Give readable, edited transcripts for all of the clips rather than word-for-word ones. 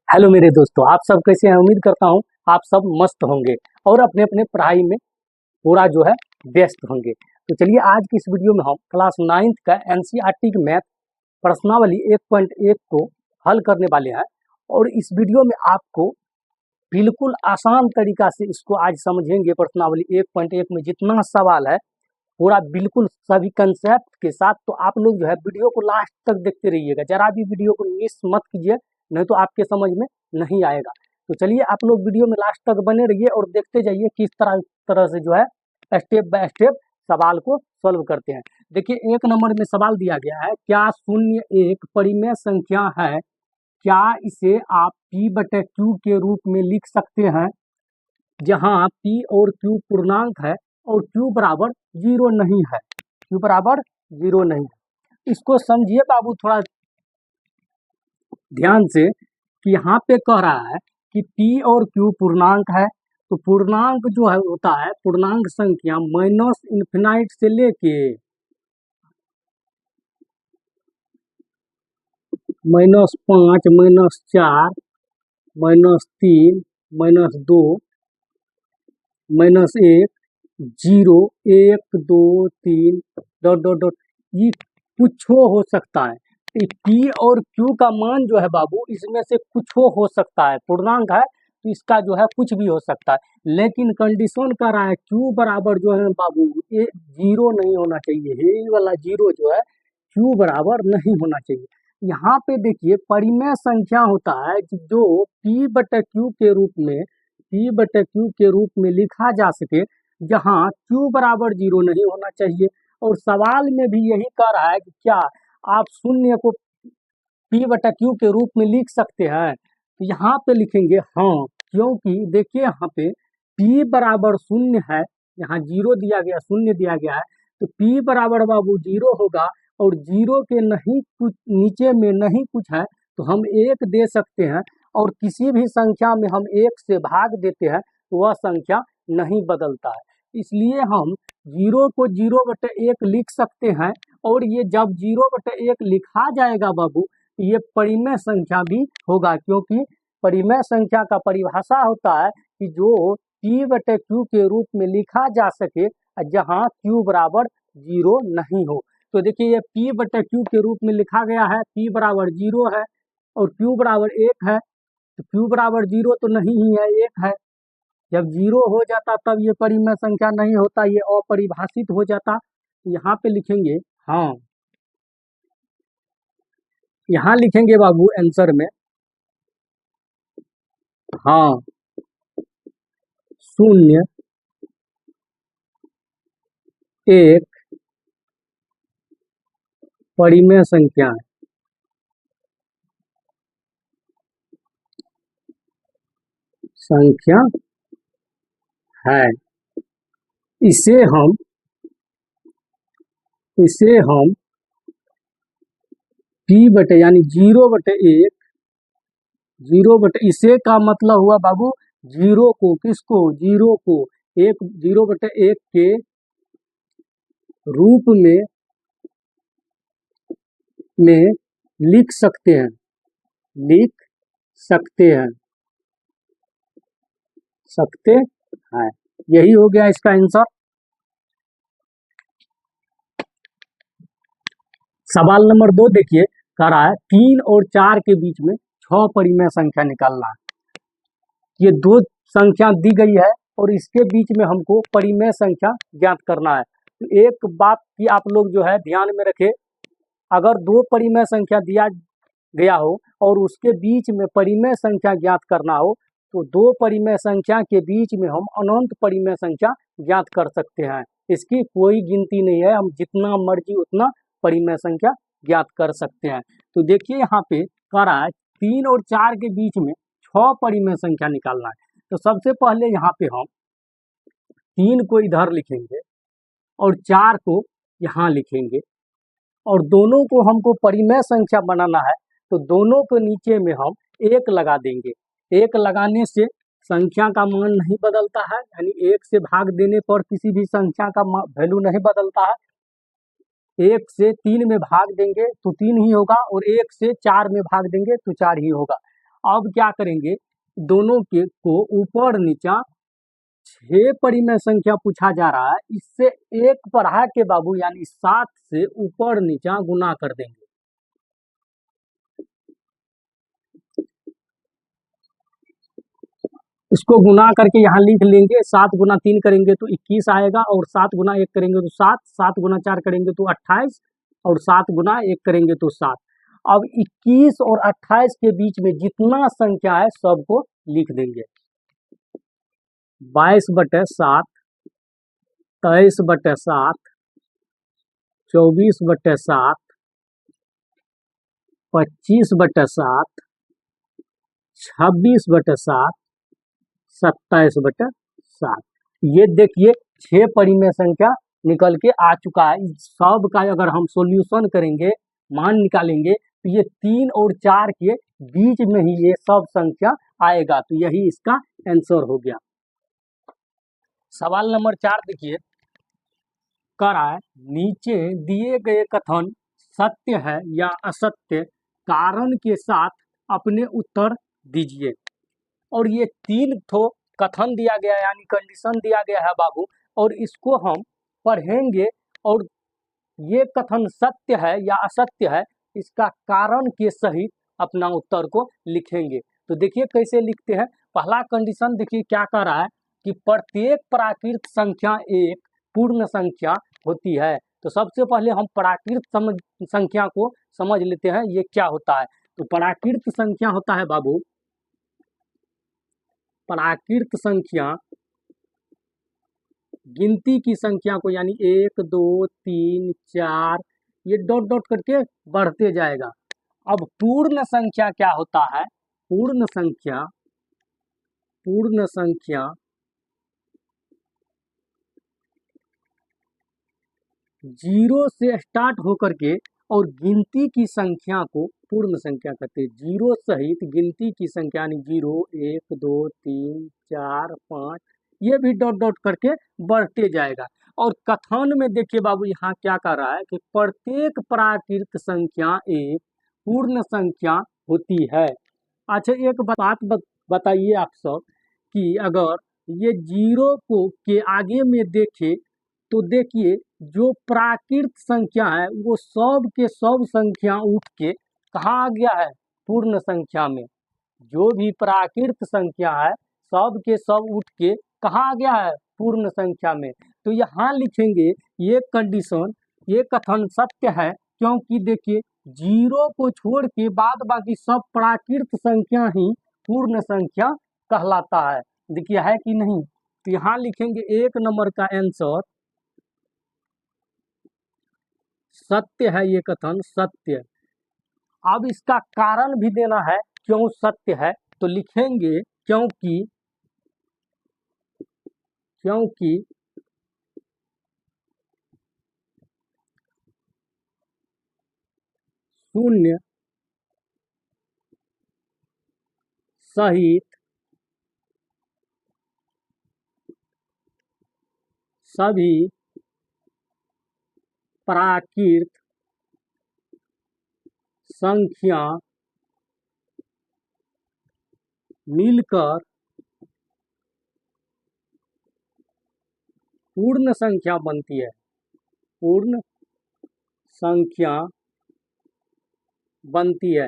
Hello मेरे दोस्तों, आप सब कैसे हैं। उम्मीद करता हूं आप सब मस्त होंगे और अपने अपने पढ़ाई में पूरा जो है व्यस्त होंगे। तो चलिए आज की इस वीडियो में हम क्लास 9th का एनसीईआरटी की मैथ प्रश्नावली 1.1 को हल करने वाले हैं। और इस वीडियो में आपको बिल्कुल आसान तरीका से इसको आज समझेंगे। प्रश्नावली 1.1 में जितना सवाल है पूरा बिल्कुल सभी कंसेप्ट के साथ। तो आप लोग जो है वीडियो को लास्ट तक देखते रहिएगा, जरा भी वीडियो को मिस मत कीजिए, नहीं तो आपके समझ में नहीं आएगा। तो चलिए आप लोग वीडियो में लास्ट तक बने रहिए और देखते जाइए किस तरह से जो है स्टेप बाय स्टेप सवाल को सॉल्व करते हैं। देखिए 1 नंबर में सवाल दिया गया है, क्या शून्य एक परिमेय संख्या है, क्या इसे आप p/q के रूप में लिख सकते हैं, जहां p और q पूर्णांक है और q बराबर 0 नहीं है। q बराबर 0 नहीं है। इसको समझिए बाबू थोड़ा ध्यान से कि यहाँ पे कह रहा है कि p और q पूर्णांक है। तो पूर्णांक जो है होता है पूर्णांक संख्या माइनस इन्फिनाइट से लेके -5, -4, -3, -2, -1, 0, 1, 2, 3 डॉट डॉट डॉट, ये कुछ हो सकता है। पी और क्यू का मान जो है बाबू इसमें से कुछ हो सकता है। पूर्णांक है तो इसका जो है कुछ भी हो सकता है, लेकिन कंडीशन कर रहा है क्यू बराबर जो है बाबू ये 0 नहीं होना चाहिए। ये वाला 0 जो है क्यू बराबर नहीं होना चाहिए। यहाँ पे देखिए परिमेय संख्या होता है जो p/q के रूप में p/q के रूप में लिखा जा सके, जहाँ q बराबर 0 नहीं होना चाहिए। और सवाल में भी यही कह रहा है कि क्या आप शून्य को p/q के रूप में लिख सकते हैं। तो यहाँ पे लिखेंगे हाँ, क्योंकि देखिए यहाँ पे p बराबर 0 है, यहाँ 0 दिया गया, 0 दिया गया है, तो p बराबर बाबू 0 होगा। और 0 के नहीं कुछ नीचे में नहीं कुछ है तो हम 1 दे सकते हैं, और किसी भी संख्या में हम 1 से भाग देते हैं तो वह संख्या नहीं बदलता है। इसलिए हम 0 को 0/1 लिख सकते हैं। और ये जब 0/1 लिखा जाएगा बाबू ये परिमेय संख्या भी होगा, क्योंकि परिमेय संख्या का परिभाषा होता है कि जो p/q के रूप में लिखा जा सके, जहां q बराबर 0 नहीं हो। तो देखिए ये p/q के रूप में लिखा गया है, p बराबर 0 है और q बराबर 1 है। तो q बराबर 0 तो नहीं ही है, 1 है। जब 0 हो जाता तब ये परिमेय संख्या नहीं होता, ये अपरिभाषित हो जाता। यहाँ पे लिखेंगे हाँ, यहाँ लिखेंगे बाबू आंसर में हाँ, 0, 1 परिमेय संख्या है। संख्या है। इसे हम p/यानी 0/1, 0/, इसे का मतलब हुआ बाबू 0 को, किसको, 0 को 1, 0/1 के रूप में लिख सकते हैं, लिख सकते हैं, सकते हैं। यही हो गया इसका आंसर। सवाल नंबर 2 देखिए, कह रहा है 3 और 4 के बीच में 6 परिमेय संख्या निकालना है। ये दो संख्या दी गई है और इसके बीच में हमको परिमेय संख्या ज्ञात करना है। तो एक बात की आप लोग जो है ध्यान में रखें, अगर 2 परिमेय संख्या दिया गया हो और उसके बीच में परिमेय संख्या ज्ञात करना हो, तो 2 परिमेय संख्या के बीच में हम अनंत परिमेय संख्या ज्ञात कर सकते हैं। इसकी कोई गिनती नहीं है, हम जितना मर्जी उतना परिमेय संख्या ज्ञात कर सकते हैं। तो देखिए यहाँ पे कह रहा है 3 और 4 के बीच में 6 परिमेय संख्या निकालना है। तो सबसे पहले यहाँ पे हम 3 को इधर लिखेंगे और 4 को यहाँ लिखेंगे, और दोनों को हमको परिमेय संख्या बनाना है। तो दोनों के नीचे में हम 1 लगा देंगे। 1 लगाने से संख्या का मान नहीं बदलता है, यानी 1 से भाग देने पर किसी भी संख्या का वैल्यू नहीं बदलता है। 1 से 3 में भाग देंगे तो 3 ही होगा, और 1 से 4 में भाग देंगे तो 4 ही होगा। अब क्या करेंगे, दोनों के को ऊपर नीचा 6 परिमेय संख्या पूछा जा रहा है, इससे एक बढ़ा के बाबू यानी 7 से ऊपर नीचा गुना कर देंगे। इसको गुना करके यहाँ लिख लेंगे, 7 गुना 3 करेंगे तो 21 आएगा, और 7 गुना 1 करेंगे तो 7, 7 गुना 4 करेंगे तो 28, और 7 गुना 1 करेंगे तो 7। अब 21 और 28 के बीच में जितना संख्या है सबको लिख देंगे। 22/7, 23/7, 24/7, 25/7, 26/7, 27/7। ये देखिए 6 परिमेय संख्या निकल के आ चुका है। इस सब का अगर हम सॉल्यूशन करेंगे, मान निकालेंगे, तो ये 3 और 4 के बीच में ही ये सब संख्या आएगा। तो यही इसका आंसर हो गया। सवाल नंबर 4 देखिए, कर रहा है नीचे दिए गए कथन सत्य है या असत्य, कारण के साथ अपने उत्तर दीजिए। और ये 3 ठो कथन दिया गया है, यानी कंडीशन दिया गया है बाबू, और इसको हम पढ़ेंगे, और ये कथन सत्य है या असत्य है, इसका कारण के सहित अपना उत्तर को लिखेंगे। तो देखिए कैसे लिखते हैं। पहला कंडीशन देखिए क्या कह रहा है कि प्रत्येक प्राकृत संख्या एक पूर्ण संख्या होती है। तो सबसे पहले हम प्राकृत संख्या को समझ लेते हैं, ये क्या होता है। तो प्राकृत संख्या होता है बाबू, प्राकृत संख्या गिनती की संख्या को, यानी 1 2 3 4 ये डॉट डॉट करके बढ़ते जाएगा। अब पूर्ण संख्या क्या होता है, पूर्ण संख्या, पूर्ण संख्या जीरो से स्टार्ट होकर के और गिनती की संख्या को पूर्ण संख्या कहते हैं। जीरो सहित गिनती की संख्या यानी 0 1 2 3 4 5 ये भी डॉट डॉट करके बढ़ते जाएगा। और कथन में देखिए बाबू यहाँ क्या कर रहा है कि प्रत्येक प्राकृत संख्या एक पूर्ण संख्या होती है। अच्छा एक बात बताइए आप सब कि अगर ये जीरो को के आगे में देखे तो देखिए जो प्राकृत संख्या है वो सब के सब संख्या उठ के कहाँ आ गया है, पूर्ण संख्या में। जो भी प्राकृत संख्या है सब के सब उठ के कहाँ आ गया है, पूर्ण संख्या में। तो यहाँ लिखेंगे ये कंडीशन, ये कथन सत्य है, क्योंकि देखिए जीरो को छोड़ के बाद बाकी सब प्राकृत संख्या ही पूर्ण संख्या कहलाता है। देखिए है कि नहीं। तो यहाँ लिखेंगे 1 नंबर का आंसर सत्य है, ये कथन सत्य। अब इसका कारण भी देना है क्यों सत्य है, तो लिखेंगे क्योंकि, क्योंकि शून्य सहित सभी प्राकृत संख्या मिलकर पूर्ण संख्या बनती है, पूर्ण संख्या बनती है।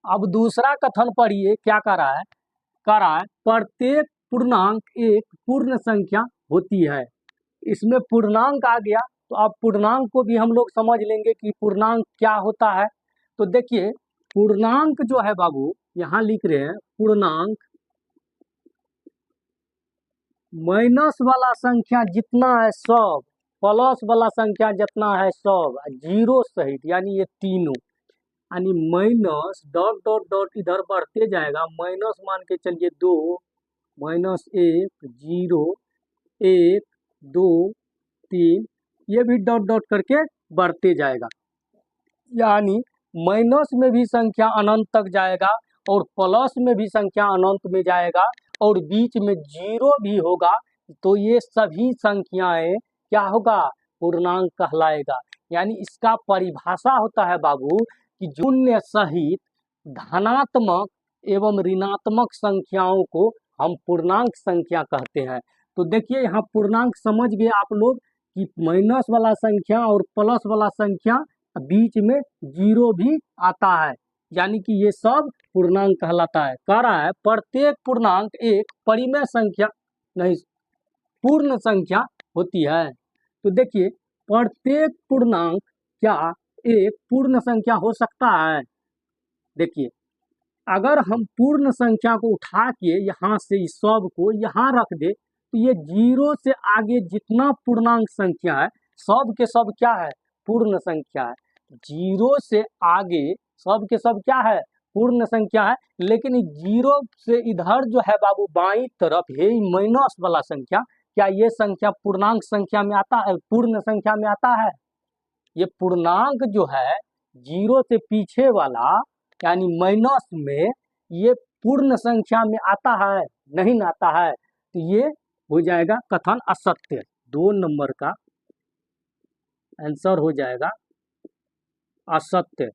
अब दूसरा कथन पढ़िए क्या कर रहा है, कह रहा है प्रत्येक पूर्णांक एक पूर्ण संख्या होती है। इसमें पूर्णांक आ गया, तो अब पूर्णांक को भी हम लोग समझ लेंगे कि पूर्णांक क्या होता है। तो देखिए पूर्णांक जो है बाबू यहाँ लिख रहे हैं, पूर्णांक माइनस वाला संख्या जितना है सब, प्लस वाला संख्या जितना है सब, जीरो सहित यानी ये तीनों, यानी माइनस डॉट डॉट डॉट इधर बढ़ते जाएगा। माइनस मान के चलिए 2 -1 0 1 2 3 ये भी डॉट डॉट करके बढ़ते जाएगा। यानी माइनस में भी संख्या अनंत तक जाएगा और प्लस में भी संख्या अनंत में जाएगा और बीच में जीरो भी होगा, तो ये सभी संख्याएं क्या होगा, पूर्णांक कहलाएगा। यानी इसका परिभाषा होता है बाबू कि शून्य सहित धनात्मक एवं ऋणात्मक संख्याओं को हम पूर्णांक संख्या कहते हैं। तो देखिए यहाँ पूर्णांक समझ गए आप लोग कि माइनस वाला संख्या और प्लस वाला संख्या बीच में जीरो भी आता है, यानी कि ये सब पूर्णांक कहलाता है। कह रहा है प्रत्येक पूर्णांक एक परिमेय संख्या नहीं पूर्ण संख्या होती है। तो देखिए प्रत्येक पूर्णांक क्या एक पूर्ण संख्या हो सकता है। देखिए अगर हम पूर्ण संख्या को उठा के यहाँ से इस सब को यहाँ रख दे तो ये जीरो से आगे जितना पूर्णांक संख्या है सब के सब क्या है, पूर्ण संख्या है। जीरो से आगे सब के सब क्या है, पूर्ण संख्या है। लेकिन जीरो से इधर जो है बाबू बाईं तरफ है माइनस वाला संख्या, क्या ये संख्या पूर्णांक संख्या में आता है, पूर्ण संख्या में आता है। ये पूर्णांक जो है जीरो से पीछे वाला यानी माइनस में ये पूर्ण संख्या में आता है, नहीं आता है। तो ये हो जाएगा कथन असत्य। 2 नंबर का आंसर हो जाएगा असत्य,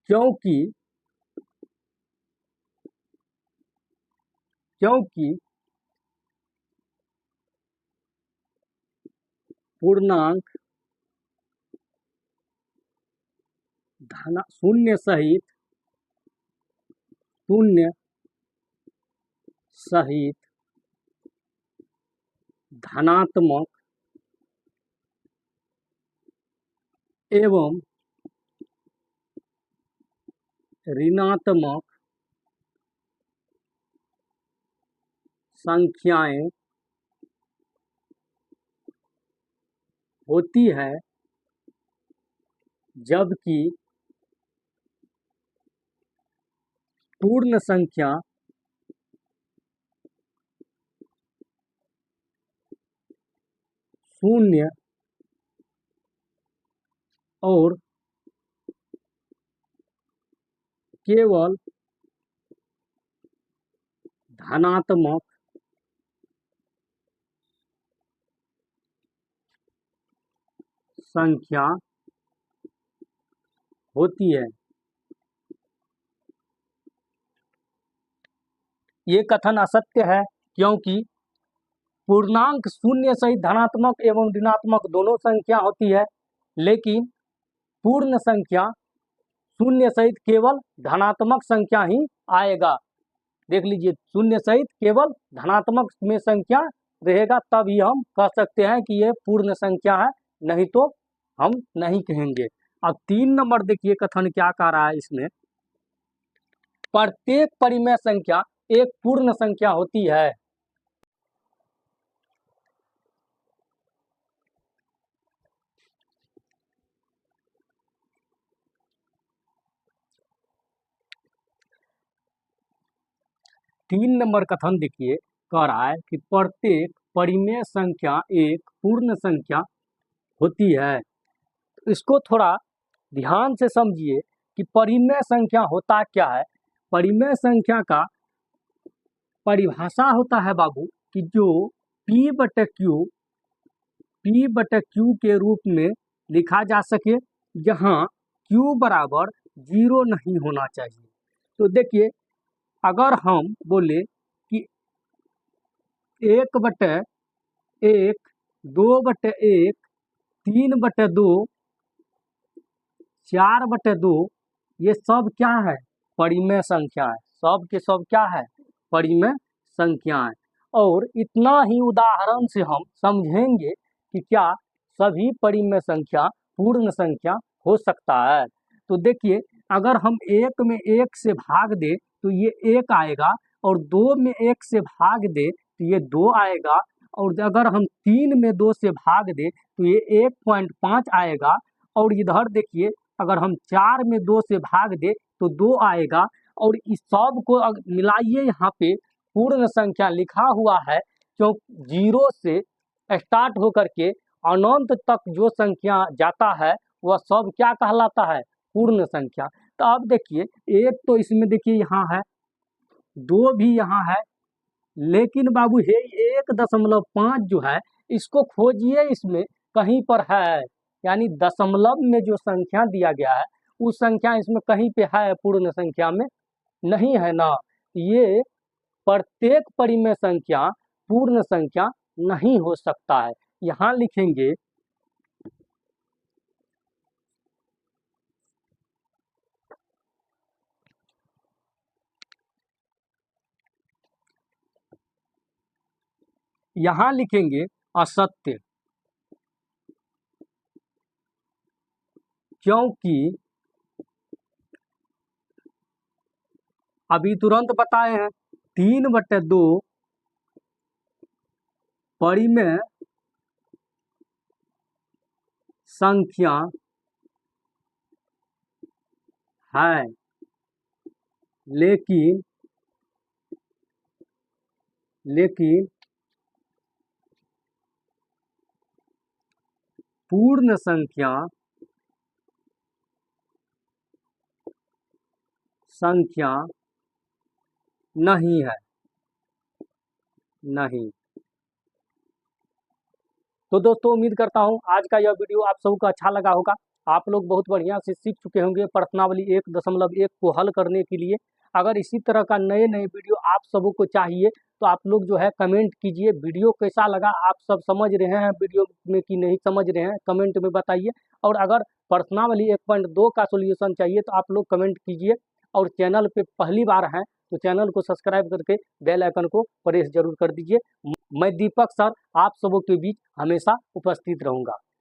क्योंकि पूर्णांक शून्य सहित धनात्मक एवं ऋणात्मक संख्याएं होती है, जबकि पूर्ण संख्या शून्य और केवल धनात्मक संख्या होती है। ये कथन असत्य है, क्योंकि पूर्णांक शून्य सहित धनात्मक एवं ऋणात्मक दोनों संख्या होती है, लेकिन पूर्ण संख्या शून्य सहित केवल धनात्मक संख्या ही आएगा। देख लीजिए शून्य सहित केवल धनात्मक में संख्या रहेगा, तभी हम कह सकते हैं कि ये पूर्ण संख्या है, नहीं तो हम नहीं कहेंगे। अब 3 नंबर देखिए कथन क्या कह रहा है इसमें, प्रत्येक परिमेय संख्या एक पूर्ण संख्या होती है। तीन नंबर कथन देखिए कह रहा है कि प्रत्येक परिमेय संख्या एक पूर्ण संख्या होती है। इसको थोड़ा ध्यान से समझिए कि परिमेय संख्या होता क्या है। परिमेय संख्या का परिभाषा होता है बाबू कि जो P बटे Q के रूप में लिखा जा सके, जहाँ Q बराबर 0 नहीं होना चाहिए। तो देखिए अगर हम बोले कि 1 बटे 1, 2 बटे 1, 3 बटे 2, 4 बटे 2, ये सब क्या है, परिमेय संख्या है। सब के सब क्या है, परिमेय संख्या है। और इतना ही उदाहरण से हम समझेंगे कि क्या सभी परिमेय संख्या पूर्ण संख्या हो सकता है। तो देखिए अगर हम 1 में 1 से भाग दे तो ये 1 आएगा, और 2 में 1 से भाग दे तो ये 2 आएगा, और अगर हम 3 में 2 से भाग दे तो ये 1.5 आएगा, और इधर देखिए अगर हम 4 में 2 से भाग दे तो 2 आएगा। और इस सब को मिलाइए, यहाँ पे पूर्ण संख्या लिखा हुआ है, क्यों 0 से स्टार्ट होकर के अनंत तक जो संख्या जाता है वह सब क्या कहलाता है, पूर्ण संख्या। तो अब देखिए एक तो इसमें देखिए यहाँ है 2 भी यहाँ है, लेकिन बाबू ये 1.5 जो है इसको खोजिए, इसमें कहीं पर है, यानी दशमलव में जो संख्या दिया गया है उस संख्या इसमें कहीं पे है, पूर्ण संख्या में नहीं है ना। ये प्रत्येक परिमेय संख्या पूर्ण संख्या नहीं हो सकता है। यहाँ लिखेंगे असत्य, क्योंकि अभी तुरंत बताए हैं 3/2 परिमेय संख्या है, लेकिन पूर्ण संख्या नहीं है, नहीं। तो दोस्तों उम्मीद करता हूँ आज का यह वीडियो आप सबको अच्छा लगा होगा। आप लोग बहुत बढ़िया से सीख चुके होंगे प्रश्नावली 1.1 को हल करने के लिए। अगर इसी तरह का नए नए वीडियो आप सबों को चाहिए तो आप लोग जो है कमेंट कीजिए, वीडियो कैसा लगा, आप सब समझ रहे हैं वीडियो में कि नहीं समझ रहे हैं, कमेंट में बताइए। और अगर प्रश्नावली 1.2 का सोल्यूशन चाहिए तो आप लोग कमेंट कीजिए। और चैनल पे पहली बार हैं तो चैनल को सब्सक्राइब करके बेल आइकन को प्रेस जरूर कर दीजिए। मैं दीपक सर आप सबों के बीच हमेशा उपस्थित रहूँगा।